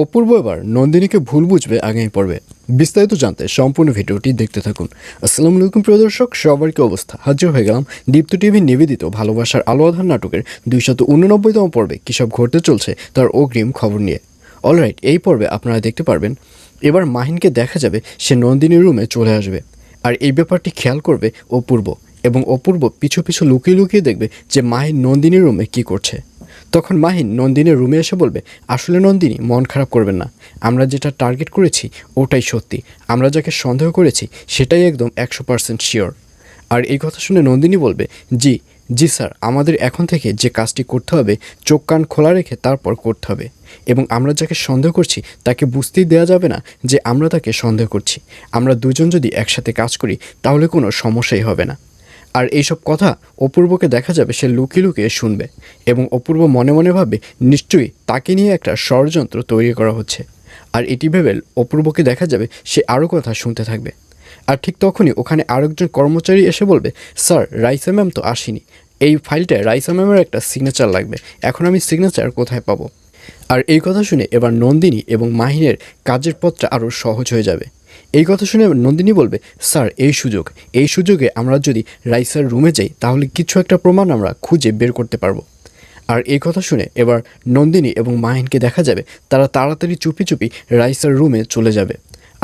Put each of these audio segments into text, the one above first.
অপূর্ব এবার নন্দিনীকে ভুল বুঝবে আগামী পর্বে। বিস্তারিত জানতে সম্পূর্ণ ভিডিওটি দেখতে থাকুন। আসসালামু আলাইকুম প্রিয় দর্শক, সবার কি অবস্থা? হাজির হয়ে গেলাম দীপ্ত টিভি নিবেদিত ভালোবাসার আলো আঁধার নাটকের 289তম পর্বে কী সব ঘটতে চলছে তার অগ্রিম খবর নিয়ে। অলরাইট, এই পর্বে আপনারা দেখতে পারবেন এবার মাহিনকে দেখা যাবে সে নন্দিনীর রুমে চলে আসবে, আর এই ব্যাপারটি খেয়াল করবে অপূর্ব, এবং অপূর্ব পিছু পিছু লুকিয়ে লুকিয়ে দেখবে যে মাহিন নন্দিনীর রুমে কী করছে। তখন মাহিন নন্দিনীর রুমে এসে বলবে, আসলে নন্দিনী, মন খারাপ করবেন না, আমরা যেটা টার্গেট করেছি ওটাই সত্যি, আমরা যাকে সন্দেহ করেছি সেটাই একদম 100% শিওর। আর এই কথা শুনে নন্দিনী বলবে, জি জি স্যার, আমাদের এখন থেকে যে কাজটি করতে হবে চোখ কান খোলা রেখে তারপর করতে হবে, এবং আমরা যাকে সন্দেহ করছি তাকে বুঝতেই দেওয়া যাবে না যে আমরা তাকে সন্দেহ করছি। আমরা দুজন যদি একসাথে কাজ করি তাহলে কোনো সমস্যাই হবে না। আর এইসব কথা অপূর্বকে দেখা যাবে সে লুকিয়ে লুকিয়ে শুনবে, এবং অপূর্ব মনে মনে ভাবে নিশ্চয়ই তাকে নিয়ে একটা ষড়যন্ত্র তৈরি করা হচ্ছে। আর এটি ভেবে অপূর্বকে দেখা যাবে সে আরও কথা শুনতে থাকবে। আর ঠিক তখনই ওখানে আরেকজন কর্মচারী এসে বলবে, স্যার, রাইসা ম্যাম তো আসেনি, এই ফাইলটায় রাইসা ম্যামের একটা সিগনেচার লাগবে, এখন আমি সিগনেচার কোথায় পাবো? আর এই কথা শুনে এবার নন্দিনী এবং মাহিনের কাজের পথটা আরও সহজ হয়ে যাবে। এই কথা শুনে নন্দিনী বলবে, স্যার, এই সুযোগে আমরা যদি রাইসার রুমে যাই তাহলে কিছু একটা প্রমাণ আমরা খুঁজে বের করতে পারবো। আর এই কথা শুনে এবার নন্দিনী এবং মাহিনকে দেখা যাবে তারা তাড়াতাড়ি চুপি চুপি রাইসার রুমে চলে যাবে।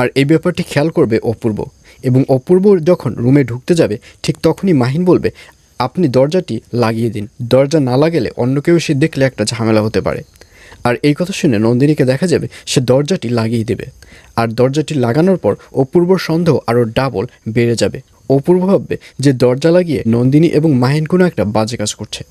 আর এই ব্যাপারটি খেয়াল করবে অপূর্ব, এবং অপূর্ব যখন রুমে ঢুকতে যাবে ঠিক তখনই মাহিন বলবে, আপনি দরজাটি লাগিয়ে দিন, দরজা না লাগালে অন্য কেউ সে দেখলে একটা ঝামেলা হতে পারে। আর এই কথা শুনে নন্দিনীকে দেখা যাবে সে দরজাটি লাগিয়ে দেবে, আর দরজাটি লাগানোর পর অপূর্বর সন্দেহ আরও ডাবল বেড়ে যাবে। অপূর্ব ভাববে যে দরজা লাগিয়ে নন্দিনী এবং মাহিন কোনো একটা বাজে কাজ করছে।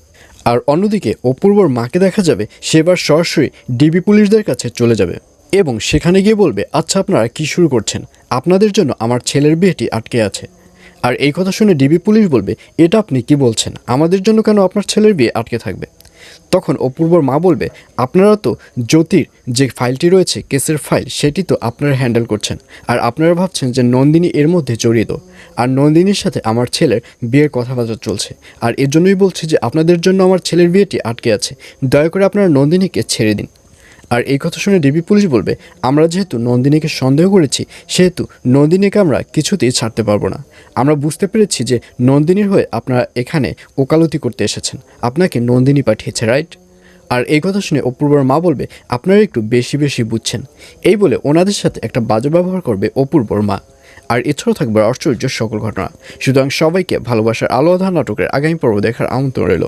আর অন্যদিকে অপূর্বর মাকে দেখা যাবে সে এবার সরাসরি ডিবি পুলিশদের কাছে চলে যাবে, এবং সেখানে গিয়ে বলবে, আচ্ছা, আপনারা কী শুরু করছেন? আপনাদের জন্য আমার ছেলের বিয়েটি আটকে আছে। আর এই কথা শুনে ডিবি পুলিশ বলবে, এটা আপনি কি বলছেন? আমাদের জন্য কেন আপনার ছেলের বিয়ে আটকে থাকবে? তখন অপূর্বর মা বলবে, আপনারা তো জ্যোতির যে ফাইলটি রয়েছে, কেসের ফাইল, সেটি তো আপনারা হ্যান্ডেল করছেন, আর আপনারা ভাবছেন যে নন্দিনী এর মধ্যে জড়িত, আর নন্দিনীর সাথে আমার ছেলের বিয়ের কথাবার্তা চলছে, আর এর জন্যই বলছি যে আপনাদের জন্য আমার ছেলের বিয়েটি আটকে আছে, দয়া করে আপনারা নন্দিনীকে ছেড়ে দিন। আর এই কথা শুনে ডিবি পুলিশ বলবে, আমরা যেহেতু নন্দিনীকে সন্দেহ করেছি সেহেতু নন্দিনীকে আমরা কিছুতেই ছাড়তে পারবো না। আমরা বুঝতে পেরেছি যে নন্দিনীর হয়ে আপনারা এখানে ওকালতি করতে এসেছেন, আপনাকে নন্দিনী পাঠিয়েছে, রাইট? আর এই কথা শুনে অপূর্বর মা বলবে, আপনারা একটু বেশি বেশি বুঝছেন। এই বলে ওনাদের সাথে একটা বাজে ব্যবহার করবে অপূর্বর মা। আর এছাড়াও থাকবে আশ্চর্য সকল ঘটনা। সুতরাং সবাইকে ভালোবাসার আলো আঁধার নাটকের আগামী পর্ব দেখার আমন্ত্রণ রইল।